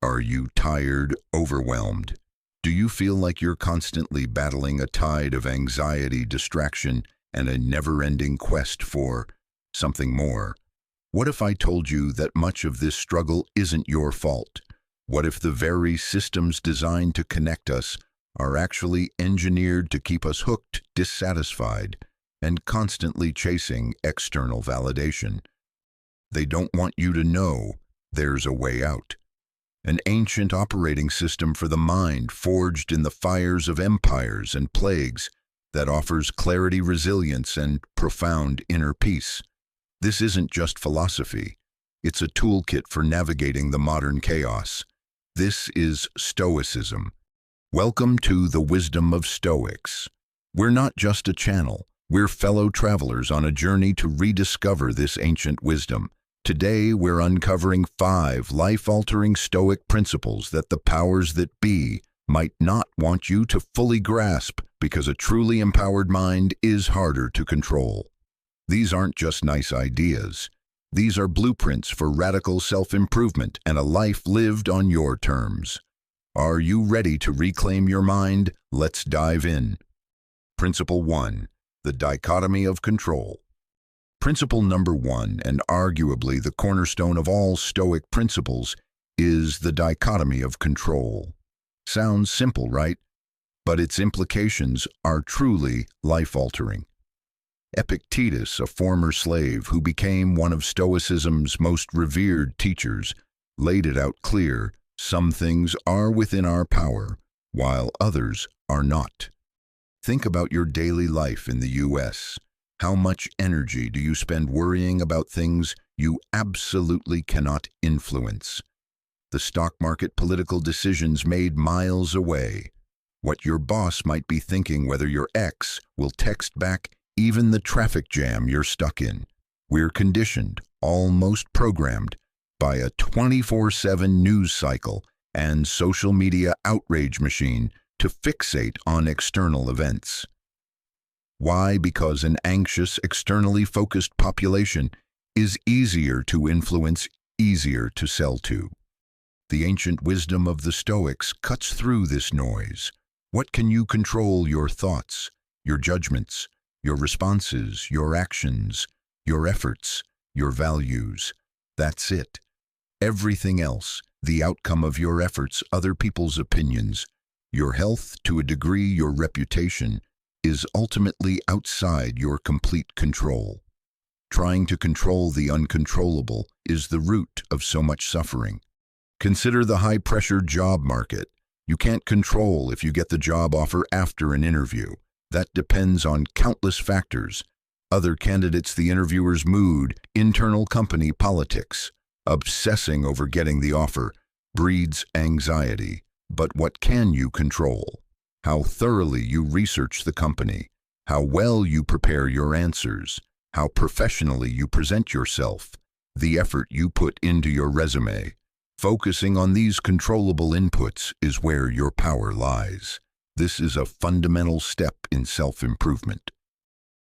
Are you tired, overwhelmed? Do you feel like you're constantly battling a tide of anxiety, distraction, and a never-ending quest for something more? What if I told you that much of this struggle isn't your fault? What if the very systems designed to connect us are actually engineered to keep us hooked, dissatisfied, and constantly chasing external validation? They don't want you to know there's a way out. An ancient operating system for the mind forged in the fires of empires and plagues that offers clarity, resilience, and profound inner peace. This isn't just philosophy. It's a toolkit for navigating the modern chaos. This is Stoicism. Welcome to the Wisdom of Stoics. We're not just a channel. We're fellow travelers on a journey to rediscover this ancient wisdom. Today, we're uncovering 5 life-altering Stoic principles that the powers that be might not want you to fully grasp, because a truly empowered mind is harder to control. These aren't just nice ideas. These are blueprints for radical self-improvement and a life lived on your terms. Are you ready to reclaim your mind? Let's dive in. Principle 1. The dichotomy of control. Principle number 1, and arguably the cornerstone of all Stoic principles, is the dichotomy of control. Sounds simple, right? But its implications are truly life-altering. Epictetus, a former slave who became one of Stoicism's most revered teachers, laid it out clear: some things are within our power, while others are not. Think about your daily life in the U.S. How much energy do you spend worrying about things you absolutely cannot influence? The stock market, political decisions made miles away. What your boss might be thinking, whether your ex will text back, even the traffic jam you're stuck in. We're conditioned, almost programmed, by a 24/7 news cycle and social media outrage machine to fixate on external events. Why? Because an anxious, externally focused population is easier to influence, easier to sell to. The ancient wisdom of the Stoics cuts through this noise. What can you control? Your thoughts, your judgments, your responses, your actions, your efforts, your values. That's it. Everything else, the outcome of your efforts, other people's opinions, your health, to a degree your reputation, is ultimately outside your complete control. Trying to control the uncontrollable is the root of so much suffering. Consider the high-pressure job market. You can't control if you get the job offer after an interview. That depends on countless factors: other candidates, the interviewer's mood, internal company politics. Obsessing over getting the offer breeds anxiety. But what can you control? How thoroughly you research the company, how well you prepare your answers, how professionally you present yourself, the effort you put into your resume. Focusing on these controllable inputs is where your power lies. This is a fundamental step in self-improvement.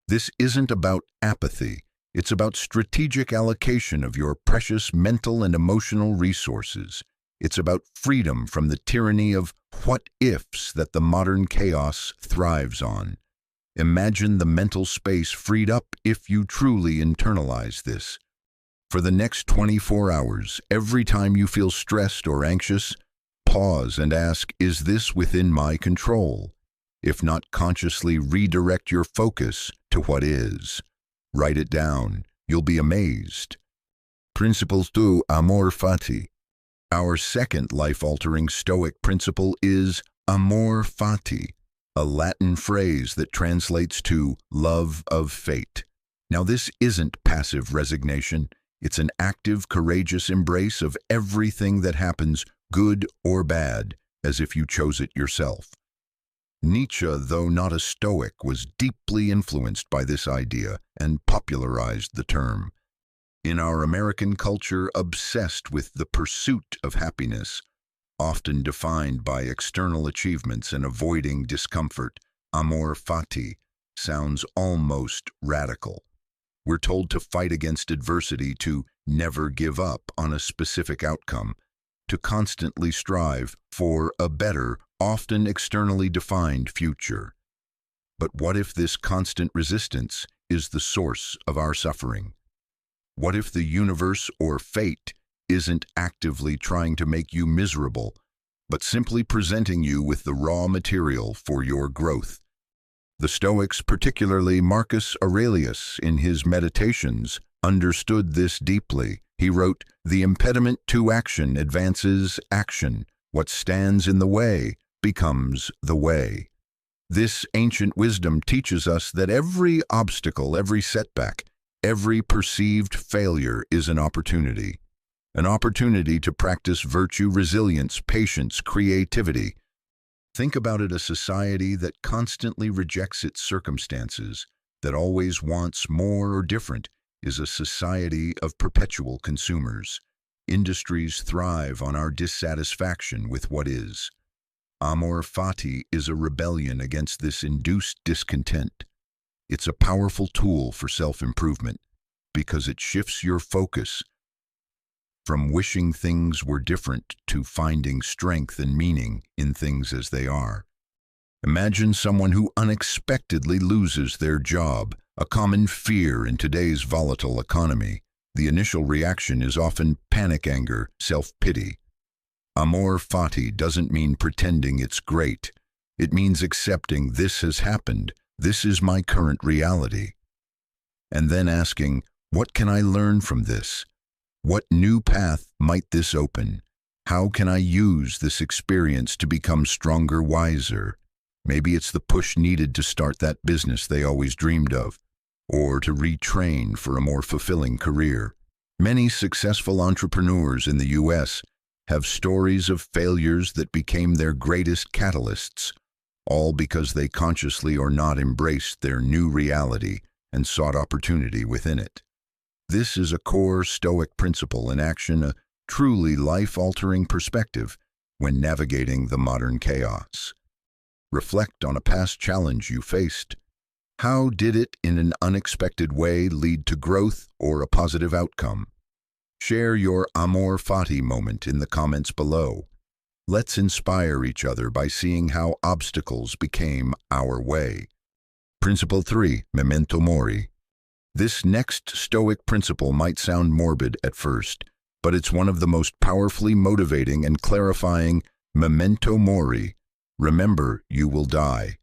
This isn't about apathy. It's about strategic allocation of your precious mental and emotional resources. It's about freedom from the tyranny of what-ifs that the modern chaos thrives on. Imagine the mental space freed up if you truly internalize this. For the next 24 hours, every time you feel stressed or anxious, pause and ask, is this within my control? If not, consciously redirect your focus to what is. Write it down. You'll be amazed. Principle 2, amor fati. Our second life-altering Stoic principle is amor fati, a Latin phrase that translates to love of fate. Now, this isn't passive resignation. It's an active, courageous embrace of everything that happens, good or bad, as if you chose it yourself. Nietzsche, though not a Stoic, was deeply influenced by this idea and popularized the term. In our American culture, obsessed with the pursuit of happiness, often defined by external achievements and avoiding discomfort, amor fati sounds almost radical. We're told to fight against adversity, to never give up on a specific outcome. to constantly strive for a better, often externally defined future. But what if this constant resistance is the source of our suffering? What if the universe or fate isn't actively trying to make you miserable, but simply presenting you with the raw material for your growth? The Stoics, particularly Marcus Aurelius, in his Meditations, understood this deeply. He wrote, "The impediment to action advances action. What stands in the way becomes the way." This ancient wisdom teaches us that every obstacle, every setback, every perceived failure is an opportunity to practice virtue, resilience, patience, creativity. Think about it: a society that constantly rejects its circumstances, that always wants more or different, is a society of perpetual consumers. Industries thrive on our dissatisfaction with what is. Amor fati is a rebellion against this induced discontent. It's a powerful tool for self-improvement because it shifts your focus from wishing things were different to finding strength and meaning in things as they are. Imagine someone who unexpectedly loses their job, a common fear in today's volatile economy. The initial reaction is often panic, anger, self-pity. Amor fati doesn't mean pretending it's great. It means accepting this has happened, this is my current reality. And then asking, what can I learn from this? What new path might this open? How can I use this experience to become stronger, wiser? Maybe it's the push needed to start that business they always dreamed of, or to retrain for a more fulfilling career. Many successful entrepreneurs in the U.S. have stories of failures that became their greatest catalysts, all because they consciously or not embraced their new reality and sought opportunity within it. This is a core Stoic principle in action, a truly life-altering perspective when navigating the modern chaos. Reflect on a past challenge you faced. How did it, in an unexpected way, lead to growth or a positive outcome? Share your amor fati moment in the comments below. Let's inspire each other by seeing how obstacles became our way. Principle 3, memento mori. This next Stoic principle might sound morbid at first, but it's one of the most powerfully motivating and clarifying. Memento mori. Remember, you will die.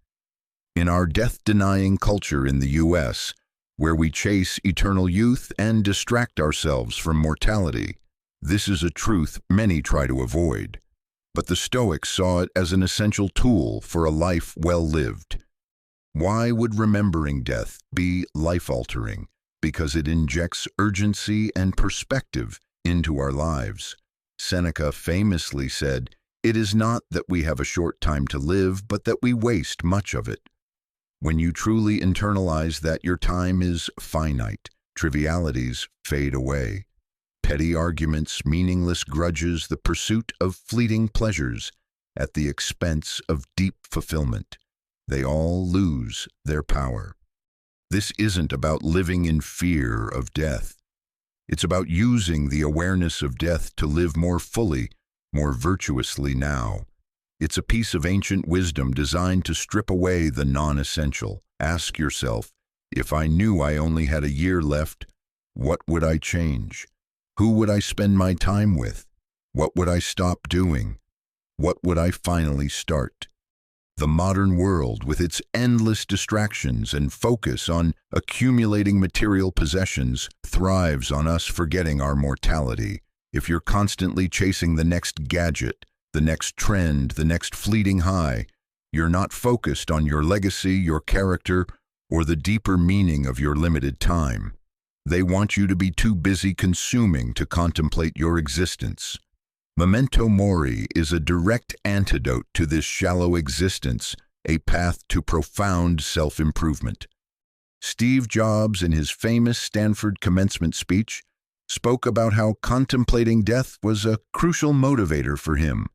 In our death-denying culture in the U.S., where we chase eternal youth and distract ourselves from mortality, this is a truth many try to avoid. But the Stoics saw it as an essential tool for a life well lived. Why would remembering death be life-altering? Because it injects urgency and perspective into our lives. Seneca famously said, "It is not that we have a short time to live, but that we waste much of it." When you truly internalize that your time is finite, trivialities fade away. Petty arguments, meaningless grudges, the pursuit of fleeting pleasures at the expense of deep fulfillment, they all lose their power. This isn't about living in fear of death. It's about using the awareness of death to live more fully, more virtuously now. It's a piece of ancient wisdom designed to strip away the non-essential. Ask yourself, if I knew I only had a year left, what would I change? Who would I spend my time with? What would I stop doing? What would I finally start? The modern world, with its endless distractions and focus on accumulating material possessions, thrives on us forgetting our mortality. If you're constantly chasing the next gadget, the next trend, the next fleeting high, you're not focused on your legacy, your character, or the deeper meaning of your limited time. They want you to be too busy consuming to contemplate your existence. Memento mori is a direct antidote to this shallow existence, a path to profound self-improvement. Steve Jobs, in his famous Stanford commencement speech, spoke about how contemplating death was a crucial motivator for him.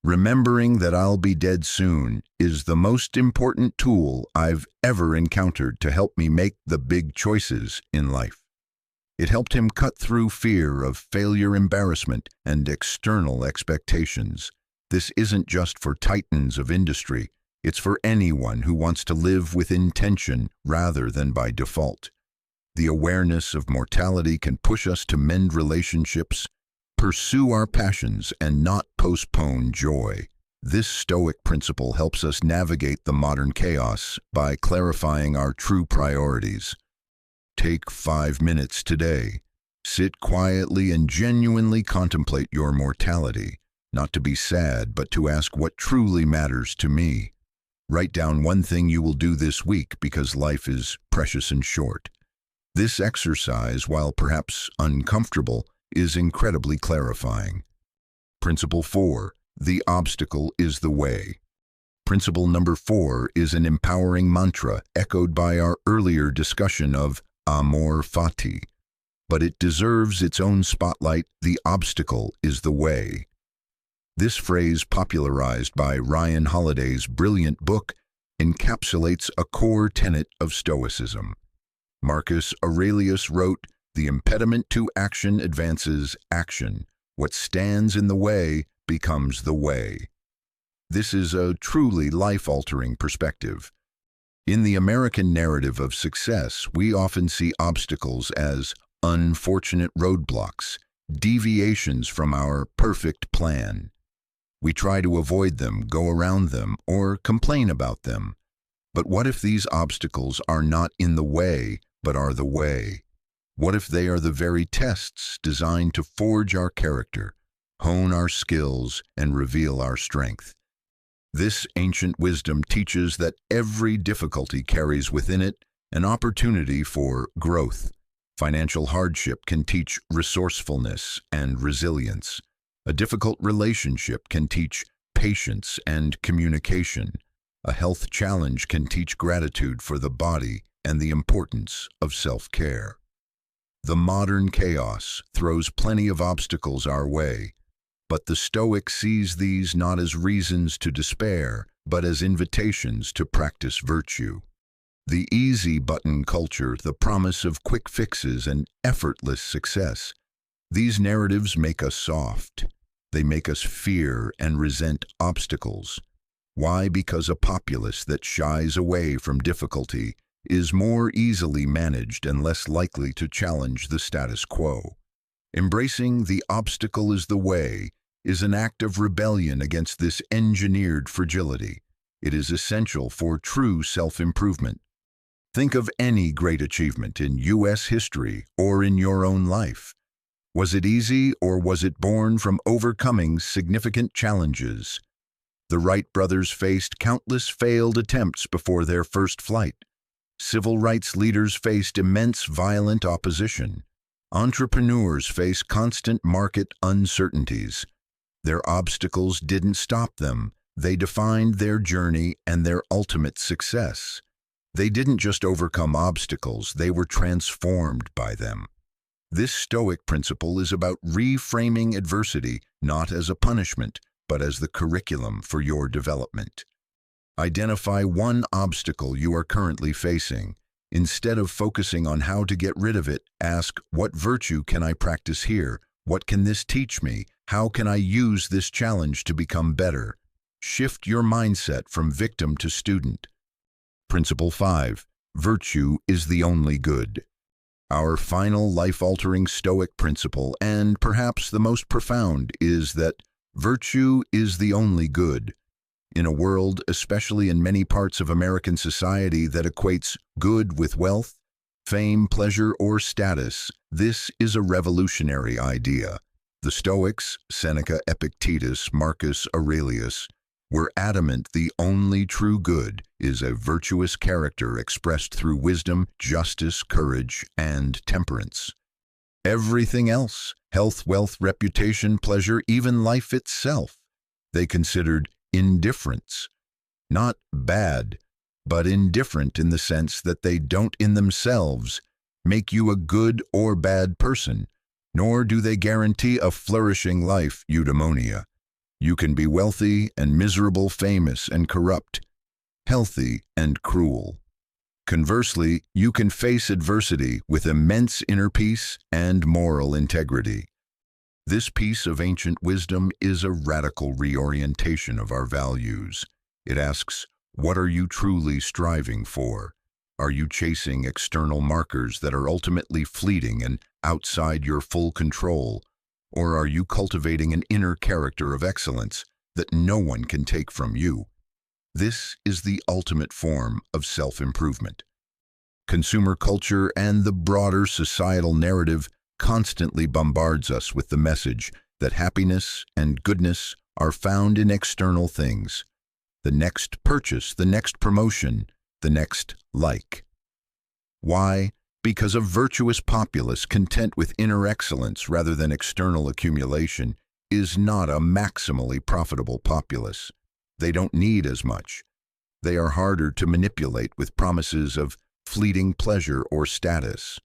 Remembering that I'll be dead soon is the most important tool I've ever encountered to help me make the big choices in life. It helped him cut through fear of failure, embarrassment, and external expectations. This isn't just for titans of industry. It's for anyone who wants to live with intention rather than by default. The awareness of mortality can push us to mend relationships, pursue our passions, and not postpone joy. This Stoic principle helps us navigate the modern chaos by clarifying our true priorities. Take 5 minutes today. Sit quietly and genuinely contemplate your mortality, not to be sad, but to ask what truly matters to me. Write down one thing you will do this week because life is precious and short. This exercise, while perhaps uncomfortable, is incredibly clarifying. Principle 4. The obstacle is the way. Principle number 4 is an empowering mantra echoed by our earlier discussion of amor fati. But it deserves its own spotlight. The obstacle is the way. This phrase, popularized by Ryan Holiday's brilliant book, encapsulates a core tenet of Stoicism. Marcus Aurelius wrote, "The impediment to action advances action. What stands in the way becomes the way." This is a truly life-altering perspective. In the American narrative of success, we often see obstacles as unfortunate roadblocks, deviations from our perfect plan. We try to avoid them, go around them, or complain about them. But what if these obstacles are not in the way, but are the way? What if they are the very tests designed to forge our character, hone our skills, and reveal our strength? This ancient wisdom teaches that every difficulty carries within it an opportunity for growth. Financial hardship can teach resourcefulness and resilience. A difficult relationship can teach patience and communication. A health challenge can teach gratitude for the body and the importance of self-care. The modern chaos throws plenty of obstacles our way, but the Stoic sees these not as reasons to despair, but as invitations to practice virtue. The easy button culture, the promise of quick fixes and effortless success, these narratives make us soft. They make us fear and resent obstacles. Why? Because a populace that shies away from difficulty is more easily managed and less likely to challenge the status quo. Embracing the obstacle is the way is an act of rebellion against this engineered fragility. It is essential for true self-improvement. Think of any great achievement in U.S. history or in your own life. Was it easy, or was it born from overcoming significant challenges? The Wright brothers faced countless failed attempts before their first flight. Civil rights leaders faced immense violent opposition. Entrepreneurs face constant market uncertainties. Their obstacles didn't stop them. They defined their journey and their ultimate success. They didn't just overcome obstacles, they were transformed by them. This Stoic principle is about reframing adversity not as a punishment, but as the curriculum for your development. Identify one obstacle you are currently facing. Instead of focusing on how to get rid of it, ask, what virtue can I practice here? What can this teach me? How can I use this challenge to become better? Shift your mindset from victim to student. Principle 5. Virtue is the only good. Our final life-altering Stoic principle, and perhaps the most profound, is that virtue is the only good. In a world, especially in many parts of American society, that equates good with wealth, fame, pleasure, or status, this is a revolutionary idea. The Stoics, Seneca, Epictetus, Marcus Aurelius, were adamant the only true good is a virtuous character expressed through wisdom, justice, courage, and temperance. Everything else, health, wealth, reputation, pleasure, even life itself, they considered indifference. Not bad, but indifferent in the sense that they don't in themselves make you a good or bad person, nor do they guarantee a flourishing life, eudaimonia. You can be wealthy and miserable, famous and corrupt, healthy and cruel. Conversely, you can face adversity with immense inner peace and moral integrity. This piece of ancient wisdom is a radical reorientation of our values. It asks, what are you truly striving for? Are you chasing external markers that are ultimately fleeting and outside your full control? Or are you cultivating an inner character of excellence that no one can take from you? This is the ultimate form of self-improvement. Consumer culture and the broader societal narrative constantly bombards us with the message that happiness and goodness are found in external things. The next purchase, the next promotion, the next like. Why? Because a virtuous populace content with inner excellence rather than external accumulation is not a maximally profitable populace. They don't need as much. They are harder to manipulate with promises of fleeting pleasure or status.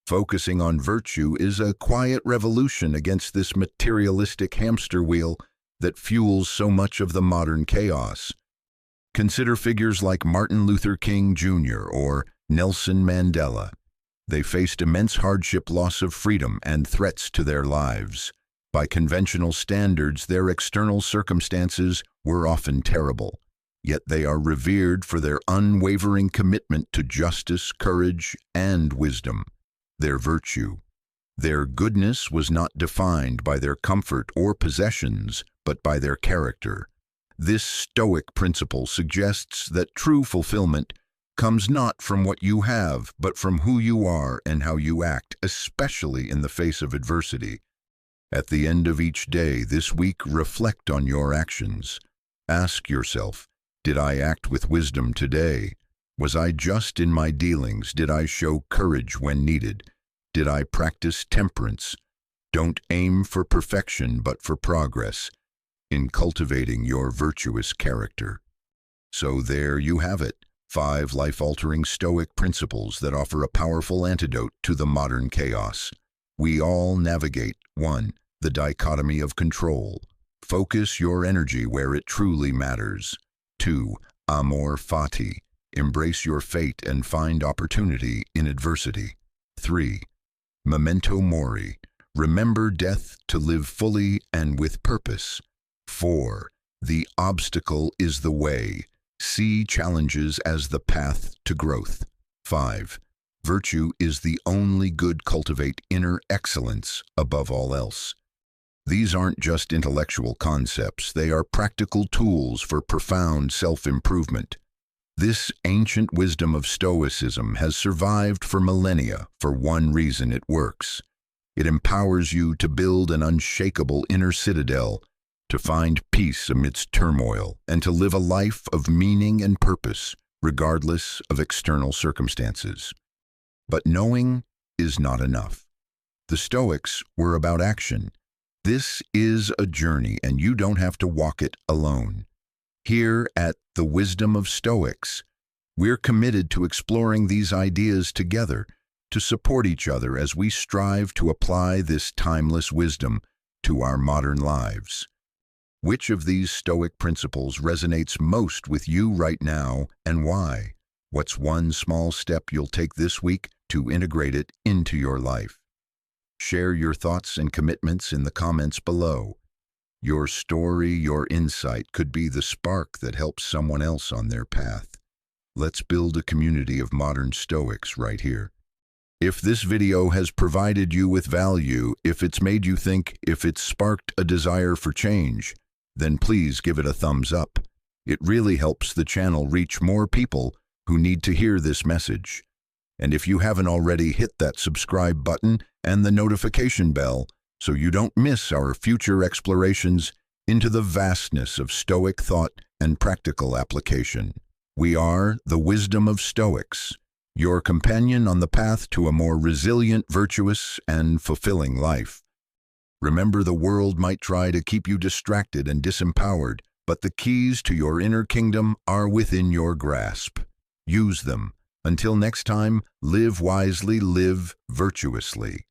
Focusing on virtue is a quiet revolution against this materialistic hamster wheel that fuels so much of the modern chaos. Consider figures like Martin Luther King Jr. or Nelson Mandela. They faced immense hardship, loss of freedom, and threats to their lives. By conventional standards, their external circumstances were often terrible, yet they are revered for their unwavering commitment to justice, courage, and wisdom. Their virtue. Their goodness was not defined by their comfort or possessions, but by their character. This Stoic principle suggests that true fulfillment comes not from what you have, but from who you are and how you act, especially in the face of adversity. At the end of each day this week, reflect on your actions. Ask yourself, did I act with wisdom today? Was I just in my dealings? Did I show courage when needed? Did I practice temperance? Don't aim for perfection, but for progress in cultivating your virtuous character. So there you have it, 5 life-altering Stoic principles that offer a powerful antidote to the modern chaos. We all navigate 1. The dichotomy of control. Focus your energy where it truly matters. 2. Amor fati. Embrace your fate and find opportunity in adversity. 3. Memento mori. Remember death to live fully and with purpose. 4. The obstacle is the way. See challenges as the path to growth. 5. Virtue is the only good. Cultivate inner excellence above all else. These aren't just intellectual concepts, they are practical tools for profound self-improvement. This ancient wisdom of Stoicism has survived for millennia for one reason: it works. It empowers you to build an unshakable inner citadel, to find peace amidst turmoil, and to live a life of meaning and purpose, regardless of external circumstances. But knowing is not enough. The Stoics were about action. This is a journey, and you don't have to walk it alone. Here at the Wisdom of Stoics, we're committed to exploring these ideas together, to support each other as we strive to apply this timeless wisdom to our modern lives. Which of these Stoic principles resonates most with you right now, and why? What's one small step you'll take this week to integrate it into your life? Share your thoughts and commitments in the comments below. Your story, your insight could be the spark that helps someone else on their path. Let's build a community of modern Stoics right here. If this video has provided you with value, if it's made you think, if it's sparked a desire for change, then please give it a thumbs up. It really helps the channel reach more people who need to hear this message. And if you haven't already, hit that subscribe button and the notification bell so you don't miss our future explorations into the vastness of Stoic thought and practical application. We are the Wisdom of Stoics, your companion on the path to a more resilient, virtuous, and fulfilling life. Remember, the world might try to keep you distracted and disempowered, but the keys to your inner kingdom are within your grasp. Use them. Until next time, live wisely, live virtuously.